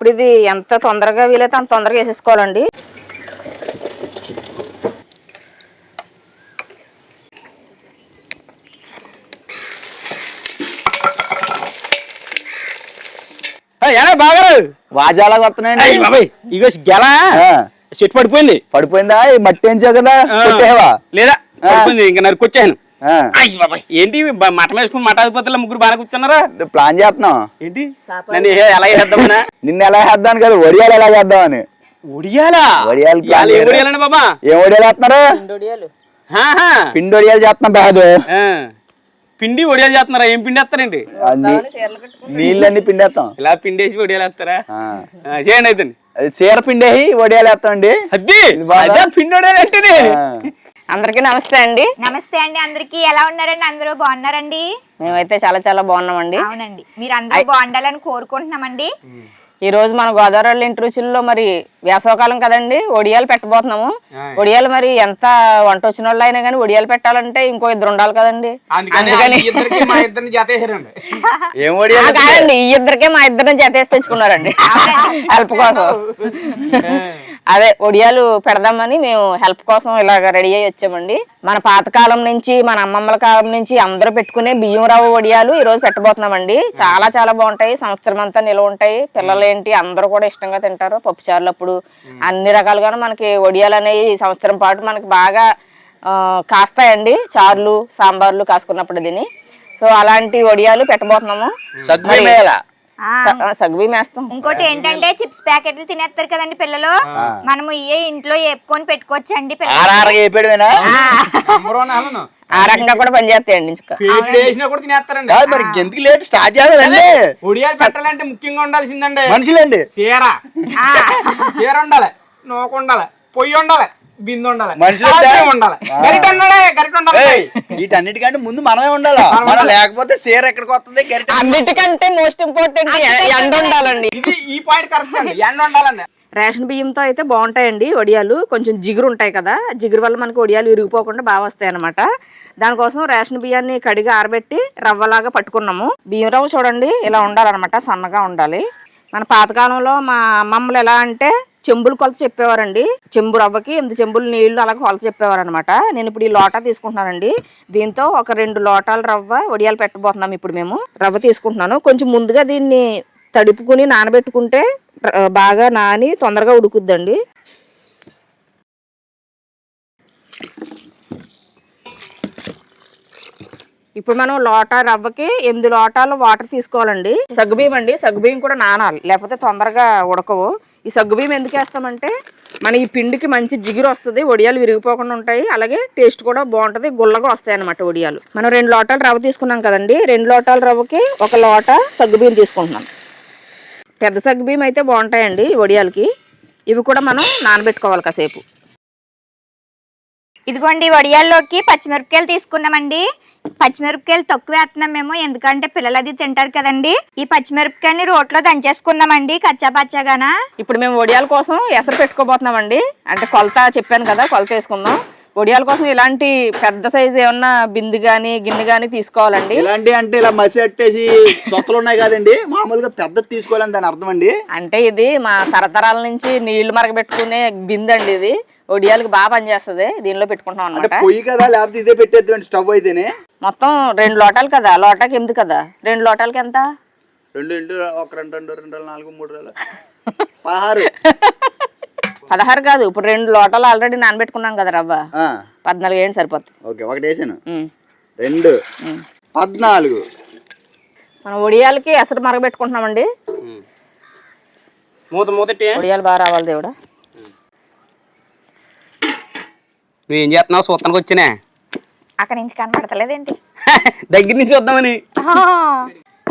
ఇప్పుడు ఇది ఎంత తొందరగా వీలైతే అంత తొందరగా వేసేసుకోవాలండి. బాగా వాజాలా వస్తున్నాయండి బాబాయ్. ఇగో గెల చెట్టు పడిపోయిందా? మట్టి ఏంచావు కదా, కొట్టేవా? లేదా పడిపోయింది, ఇంకా నరుకొచ్చాను. బాబాయ్ ఏంటి మటం వేసుకుని మఠాధిపతుల ముగ్గురు బాగా కూర్చున్నారా? ప్లాన్ చేస్తున్నాం. ఏంటి నన్ను ఎలా చేద్దామనా? నిన్ను ఎలా చేద్దామని కదా, ఒడియాలు ఎలా చేద్దామని. ఒడియాలా? ఏం ఒడియాలండి బాబా? ఏం ఒడియాలు వేస్తున్నారు? పిండి ఒడియాలు చేస్తున్నాం బాదు. పిండి ఒడియాలు చేస్తున్నారా? ఏం పిండి వేస్తారండి? నీళ్ళన్నీ పిండేస్తాం. ఇలా పిండేసి ఒడియాలు వేస్తారా? చేయండి అయితే. చీర పిండేసి ఒడియాలు వేస్తామండి. అది పిండి ఒడియాలు అంటే. అందరికీ నమస్తే అండి. నమస్తే అండి. అందరికి ఎలా ఉన్నారండి? అందరూ బాగున్నారండి? మేమైతే చాలా చాలా బాగున్నామండి. అవునండి, మీరు అందరూ బాగుండాలని కోరుకుంటున్నామండి. ఈ రోజు మన గోదావరి ఇంటి రుచుల్లో మరి వేసవకాలం కదండి, ఒడియాలు పెట్టబోతున్నాము. ఒడియాలు మరి ఎంత వంట వచ్చిన వాళ్ళు అయినా కానీ ఒడియాలు పెట్టాలంటే ఇంకో ఇద్దరు ఉండాలి కదండి. అందుకని కాదండి, ఈ ఇద్దరికే మా ఇద్దరిని జతేసి తెచ్చుకున్నారండి హెల్ప్ కోసం. అదే ఒడియాలు పెడదామని మేము హెల్ప్ కోసం ఇలాగ రెడీ అయ్యి వచ్చామండి. మన పాతకాలం నుంచి, మన అమ్మమ్మల కాలం నుంచి అందరూ పెట్టుకునే బియ్యం రవ్వ ఒడియాలు ఈ రోజు పెట్టబోతున్నామండి. చాలా చాలా బాగుంటాయి, సంవత్సరం అంతా నిల్వ ఉంటాయి. పిల్లలు ఏంటి అందరూ కూడా ఇష్టంగా తింటారు. పప్పు చారులు అప్పుడు అన్ని రకాలుగాను మనకి ఒడియాలు అనేవి సంవత్సరం పాటు మనకి బాగా కాస్తాయండి. చారులు సాంబార్లు కాసుకున్నప్పుడు దీన్ని. సో అలాంటి ఒడియాలు పెట్టబోతున్నాము. సగ్గుబియ్యం వేస్తాం. ఇంకోటి ఏంటంటే చిప్స్ ప్యాకెట్లు తినేస్తారు కదండి పిల్లలు, మనము ఇవే ఇంట్లో వేపుకొని పెట్టుకోవచ్చండి. ఆ రకంగా కూడా పనిచేస్తాయండి. ఎందుకు లేట్ స్టార్ట్ చేయాలండి? ఒడియాలు పెట్టాలంటే ముఖ్యంగా ఉండాల్సిందండి మనుషులండి. చీర ఉండాలి, నూక ఉండాలి, పొయ్యి ఉండాలి, బిందు ఉండాలి, వీటన్నిటికంటే ముందు మనమే ఉండాలి. మనం లేకపోతే చీర ఎక్కడికి వస్తుంది? అన్నిటికంటే మోస్ట్ ఇంపార్టెంట్ ఎండ ఉండాలండి. ఇది ఈ పాయింట్ కరెక్ట్ అండి, ఎండ ఉండాలండి. రేషన్ బియ్యంతో అయితే బాగుంటాయండి ఒడియాలు. కొంచెం జిగురు ఉంటాయి కదా, జిగురు వల్ల మనకి ఒడియాలు విరిగిపోకుండా బాగా వస్తాయి అనమాట. దానికోసం రేషన్ బియ్యాన్ని కడిగి ఆరబెట్టి రవ్వలాగా పట్టుకున్నాము. బియ్యం రవ్వ చూడండి ఇలా ఉండాలన్నమాట, సన్నగా ఉండాలి. మన పాతకాలంలో మా అమ్మమ్మలు ఎలా అంటే చెంబులు కొలత చెప్పేవారండి. చెంబు రవ్వకి 8 చెంబులు నీళ్లు అలా కొలత చెప్పేవారు అనమాట. నేను ఇప్పుడు ఈ లోటా తీసుకుంటున్నానండి. దీంతో ఒక 2 లోటాలు రవ్వ ఒడియాలు పెట్టబోతున్నాం. ఇప్పుడు మేము రవ్వ తీసుకుంటున్నాను. కొంచెం ముందుగా దీన్ని తడుపుకుని నానబెట్టుకుంటే బాగా నాని తొందరగా ఉడుకుద్దండి. ఇప్పుడు మనం లోటా రవ్వకి 8 లోటాలు వాటర్ తీసుకోవాలండి. సగ్గుబియ్యం అండి, సగ్గుబియ్యం కూడా నానాలి, లేకపోతే తొందరగా ఉడకవు. ఈ సగ్గుబియ్యం ఎందుకు వేస్తామంటే మన ఈ పిండికి మంచి జిగురు వస్తుంది, ఒడియాలు విరిగిపోకుండా ఉంటాయి, అలాగే టేస్ట్ కూడా బాగుంటుంది, గుల్లగా వస్తాయి అన్నమాట ఒడియాలు. మనం 2 లోటాలు రవ్వ తీసుకున్నాం కదండి, 2 లోటాల రవ్వకి 1 లోటా సగ్గుబియ్యం తీసుకుంటున్నాం. పెద్ద సగ్గుబియ్యం అయితే బాగుంటాయండి ఒడియాలకి. ఇవి కూడా మనం నానబెట్టుకోవాలి కాసేపు. ఇదిగోండి వడియాల్లోకి పచ్చిమిరపకాయలు తీసుకున్నామండి. పచ్చిమిరపకాయలు తక్కువ వేస్తున్నాం మేము, ఎందుకంటే పిల్లలు అది తింటారు కదండి. ఈ పచ్చిమిరపకాయని రోట్లో దంచేసుకుందామండి కచ్చా పచ్చగాన. ఇప్పుడు మేము ఒడియాల కోసం ఎసరు పెట్టుకోబోతున్నామండి. అంటే కొలత చెప్పాను కదా, కొలత వేసుకుందాం. ఒడియాల కోసం ఇలాంటి పెద్ద సైజు ఏమన్నా బిందు గాని గిన్నె గాని తీసుకోవాలండి. ఇలాంటి అంటే ఇలా మసి అట్టేసి సొక్కలు ఉన్నాయి కదండి, మామూలుగా పెద్దది తీసుకోవాలని దాని అర్థం అండి. అంటే ఇది మా తరతరాల నుంచి నీళ్లు మరగబెట్టుకునే బిందు అండి. ఇది ఒడియాలకు బాగా పనిచేస్తుంది, దీనిలో పెట్టుకుంటాం అన్నమాట. పొయ్యి కదా, లేకపోతే ఇదే పెట్టేది స్టవ్ అయితేనే. మొత్తం 2 లోటాలు కదా, లోటాకి 8 కదా, 2 లోటాలకి ఎంత? 2 ఇంటూ 1 2 2 2 4 3 16 16 కాదు, ఇప్పుడు 2 లోటాలు ఆల్రెడీ నానబెట్టుకున్నాం కదా రవ్వ, 14 వేయండి సరిపోతుంది. ఓకే, ఒకటి వేసాను, 2 14. మనం ఒడియాలకి ఎసరు మరగబెట్టుకుంటున్నామండి. ఒడియాలు బాగా రావాలి దేవుడా. నువ్వేం చేస్తున్నావు? సూత్తానికి వచ్చినా అక్కడి నుంచి కనపడతలేదేంటి? దగ్గర నుంచి వద్దామని.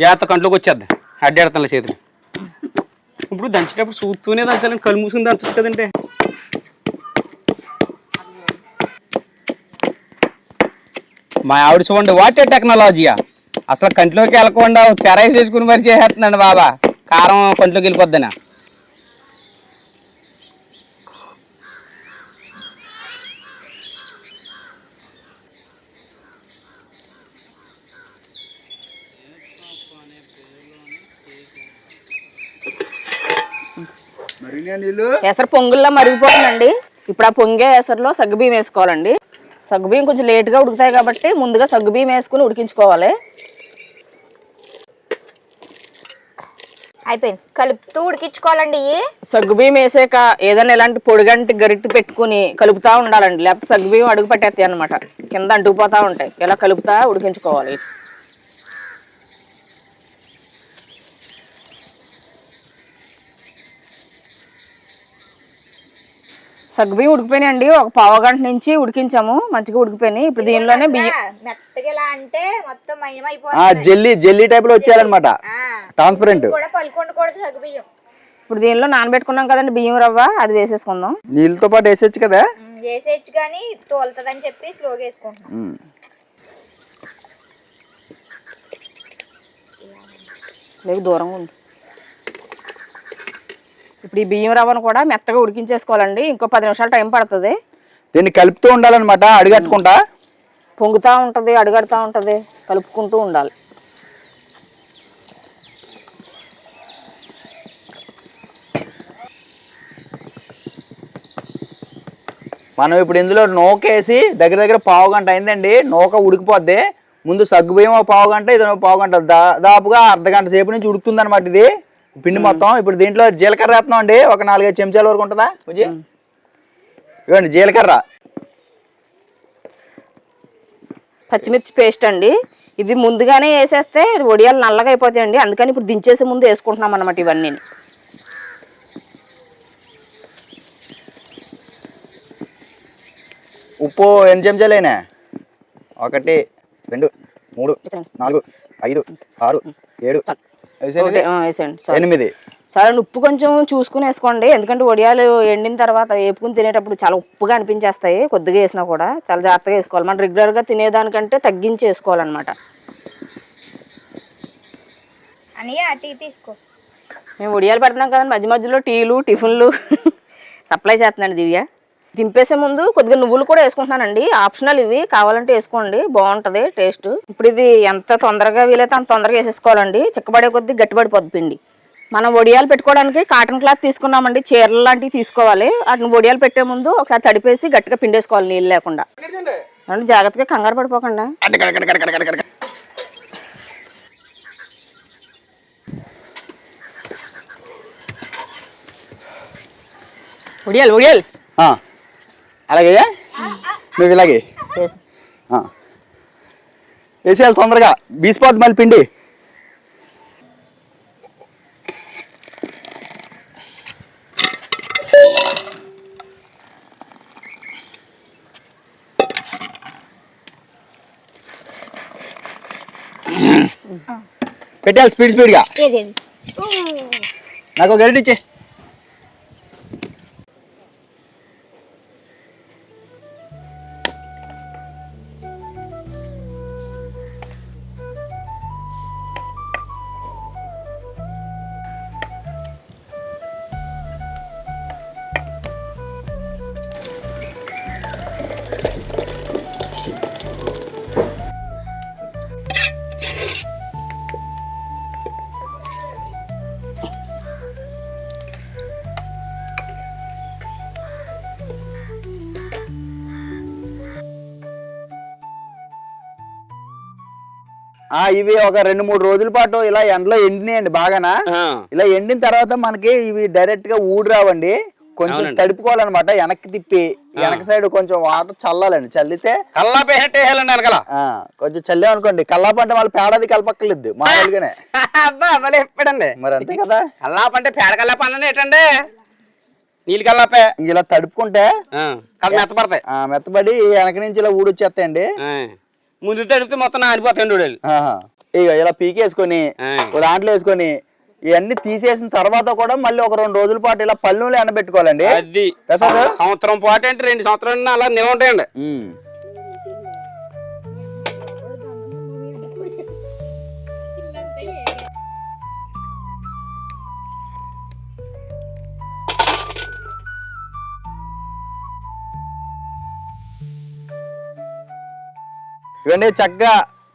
జాగ్రత్త, కంట్లోకి వచ్చేద్దా అడ్డాడుతున్నా చేతులు. ఇప్పుడు దంచేటప్పుడు చూస్తూనే దంచాలని, కళ్ళు మూసుకుని దంచచ్చు కదంటే. మా ఆవిడ చూడండి, వాటే టెక్నాలజీయా. అసలు కంట్లోకి వెళ్ళకుండా తెరాయి చేసుకుని మరి చేసేస్తుందండి బాబా. కారం కంట్లోకి వెళ్ళిపోద్దనా. నీళ్ళు ఎసరు పొంగుల్లా మరిగిపోతుందండి. ఇప్పుడు ఆ పొంగే ఎసరులో సగ్గుబియ్యం వేసుకోవాలండి. సగ్గుబియ్యం కొంచెం లేట్గా ఉడుకుతాయి కాబట్టి ముందుగా సగ్గుబియ్యం వేసుకుని ఉడికించుకోవాలి. అయిపోయింది, కలుపుతూ ఉడికించుకోవాలండి. సగ్గుబియ్యం వేసాక ఏదైనా ఇలాంటి పొడిగంటి గరిటె పెట్టుకుని కలుపుతా ఉండాలండి, లేకపోతే సగ్గుబియ్యం అడుగు పట్టేస్తాయి అనమాట, కింద అంటుకుపోతా ఉంటాయి. ఇలా కలుపుతా ఉడికించుకోవాలి. సగ్గుబియ్యం ఉడికిపోయినాయండి. ఒక పావు గంట నుంచి ఉడికించాము, మంచిగా ఉడికిపోయినాయి. ఇప్పుడు దీనిలోనే బియ్యం మెత్తగా ఎలా అంటే మొత్తం మయమైపోతుంది. జెల్లీ టైప్ లో వచ్చేయాలన్నమాట, ట్రాన్స్పరెంట్. ఇప్పుడు దీనిలో నానబెట్టుకున్నాం కదండి బియ్యం రవ్వ, అది వేసేసుకుందాం. నీళ్ళతో పాటు వేసేచ్చు కదా, వేసేయచ్చు కానీ తోలుతుందని చెప్పి స్లోగా వేసుకుంటున్నాం. లేదు దూరంగా ఉంది. ఇప్పుడు ఈ బియ్యం రవ్వను కూడా మెత్తగా ఉడికించేసుకోవాలండి. ఇంకో 10 నిమిషాలు టైం పడుతుంది. దీన్ని కలుపుతూ ఉండాలన్నమాట, అడుగట్టుకుంటా. పొంగుతూ ఉంటుంది, అడుగడుతూ ఉంటుంది, కలుపుకుంటూ ఉండాలి. మనం ఇప్పుడు ఇందులో నూకేసి దగ్గర పావు గంట అయిందండి. నూక ఉడికిపోద్ది. ముందు సగ్గుబియ్యం ఒక పావు గంట, ఇది పావు గంట, దాదాపుగా అర్ధగంట సేపు నుంచి ఉడుకుతుంది అనమాట ఇది పిండి మొత్తం. ఇప్పుడు దీంట్లో జీలకర్ర వేస్తున్నాం అండి, ఒక 4-5 చెంచాల వరకు ఉంటుందా ఇవ్వండి జీలకర్ర. పచ్చిమిర్చి పేస్ట్ అండి, ఇది ముందుగానే వేసేస్తే వడియాలు నల్లగా అయిపోతాయండి, అందుకని ఇప్పుడు దించేసే ముందు వేసుకుంటున్నాం అన్నమాట ఇవన్నీ. ఉప్పు ఎన్ని చెంచాలైనా? 1 2 3 4 5 6 7 8. సరే, ఉప్పు కొంచెం చూసుకుని వేసుకోండి, ఎందుకంటే వడియాలు ఎండిన తర్వాత వేపుకుని తినేటప్పుడు చాలా ఉప్పుగా అనిపించేస్తాయి. కొద్దిగా వేసినా కూడా చాలా జాగ్రత్తగా వేసుకోవాలి. మనం రెగ్యులర్గా తినేదానికంటే తగ్గించి వేసుకోవాలన్నమాట. మేము వడియాలు పెడుతున్నాం కదండి, మధ్య మధ్యలో టీలు టిఫిన్లు సప్లై చేస్తున్నాండి దివ్య. దింపేసే ముందు కొద్దిగా నువ్వులు కూడా వేసుకుంటున్నానండి, ఆప్షనల్ ఇవి, కావాలంటే వేసుకోండి, బాగుంటుంది టేస్ట్. ఇప్పుడు ఇది ఎంత తొందరగా వీలైతే అంత తొందరగా వేసేసుకోవాలండి, చిక్కబడే కొద్ది గట్టిపడిపోద్ది పిండి. మనం వడియాలు పెట్టుకోవడానికి కాటన్ క్లాత్ తీసుకున్నామండి, చీరలు లాంటివి తీసుకోవాలి. వాటిని వడియాలు పెట్టే ముందు ఒకసారి తడిపేసి గట్టిగా పిండేసుకోవాలి నీళ్ళు లేకుండా. అంటే జాగ్రత్తగా కంగారు పడిపోకుండా. వడియాలు అలాగే నువ్వు ఇలాగే వేసేయాలి తొందరగా, బీసిపోద్ది మళ్ళీ పిండి. పెట్టాలి స్పీడ్గా. నాకు ఒక గరిటె ఇచ్చే. ఇవి ఒక 2-3 రోజుల పాటు ఇలా ఎండలో ఎండినాయండి బాగానా. ఇలా ఎండిన తర్వాత మనకి ఇవి డైరెక్ట్ గా ఊడి రావండి, కొంచెం తడుపుకోవాలన్నమాట. వెనక్కి తిప్పి వెనక సైడ్ కొంచెం వాటర్ చల్లాలండి, చల్లితే కొంచెం చల్లామనుకోండి, కల్లాప అంటే వాళ్ళు పేడది కలపక్కర్లేదు మామూలుగానే. మరి అంతే కదా, కల్లాప అంటే పేడ కల్లాప ఏంటండి, నీళ్ళు కల్లాపే. ఇలా తడుపుకుంటే మెత్తపడతాయి, మెత్తబడి వెనక నుంచి ఇలా ఊడొచ్చేస్తాయండి. ముందు తడిపితే మొత్తం నానిపోతాయండి వడియాలు. ఇక ఇలా పీకేసుకొని దాంట్లో వేసుకొని ఇవన్నీ తీసేసిన తర్వాత కూడా మళ్ళీ ఒక 2 రోజుల పాటు ఇలా పళ్ళులో ఎండబెట్టుకోవాలండి. అది సంవత్సరం పాటు అంటే 2 సంవత్సరాలు అలా నిల్వ ఉంటాయండి. ఇవన్నీ చక్కగా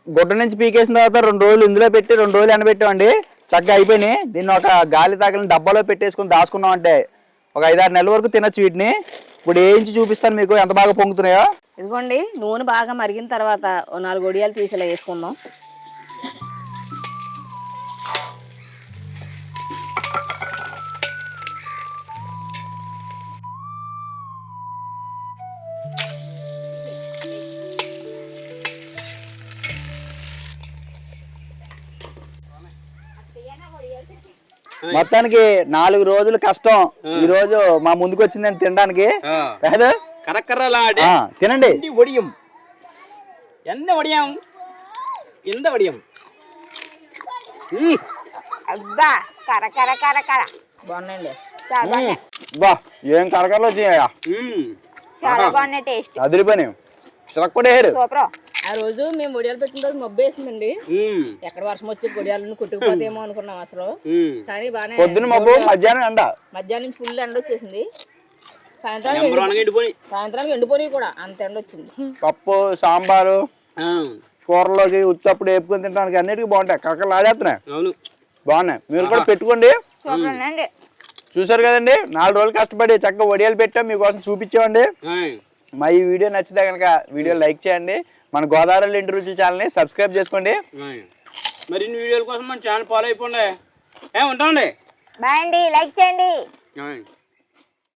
గుడ్డ నుంచి పీకేసిన తర్వాత 2 రోజులు ఇందులో పెట్టి 2 రోజులు ఎండబెట్టామండి. చక్కగా అయిపోయినాయి. దీన్ని ఒక గాలి తాగలిని డబ్బాలో పెట్టేసుకుని దాచుకున్నాం అంటే ఒక 5-6 నెలల వరకు తినొచ్చు వీటిని. ఇప్పుడు వేయించి చూపిస్తాను మీకు ఎంత బాగా పొంగుతున్నాయో. ఇదిగోండి నూనె బాగా మరిగిన తర్వాత ఓ 4 వడియాలు తీసేలా వేసుకుందాం. మొత్తానికి 4 రోజులు కష్టం ఈ రోజు మా ముందుకు వచ్చిందని తినడానికి కాదు. కరకరలాడే తినండి. వడియం ఎంత వడియం ఎంత వడియం. అబ్బా కర కర కర కర బాగున్నాయండి. చాలా బాగున్నాయి. బా ఏం కరకరలు వచ్చినాయా, చాలా బాగున్నాయి టేస్ట్. అదిరిపోయి చిలక కూడా వేరు. సూపర్. ఆ రోజు మేము వడియాలు పెట్టిన రోజు మబ్బు వేసిందండి. ఎక్కడ వర్షం వచ్చి వడియాలను కొట్టుకుపోతేమో అనుకున్నాం అసలు. కానీ బాగానే పొద్దున మబ్బు మధ్యాహ్నం ఎండ. మధ్యాహ్నం నుంచి ఫుల్ ఎండ వచ్చేసింది. సాయంత్రానికి ఎండిపోయి కూడా అంత ఎండ వచ్చింది. పప్పు సాంబారు కూరలోకి ఉత్తప్పుడు వేపుకొని తినడానికి అన్నిటికీ బాగుంటాయి. కరకరలు ఆడేస్తున్నాయి. బాగున్నాయి. మీరు కూడా పెట్టుకోండి. సూపర్ ఉందండి. చూసారు కదండి 4 రోజులు కష్టపడి చక్కగా వడియాలు పెట్టాం మీకోసం చూపించామండి. మా ఈ వీడియో నచ్చితే కనుక వీడియో లైక్ చేయండి. మన గోదావరి ఇంటి రుచి ఛానల్ని సబ్స్క్రైబ్ చేసుకోండి. మరిన్ని వీడియోల కోసం మన ఛానల్ ఫాలో అయిపోండి. ఉంటామండి. బాయ్ అండి. లైక్ చేయండి.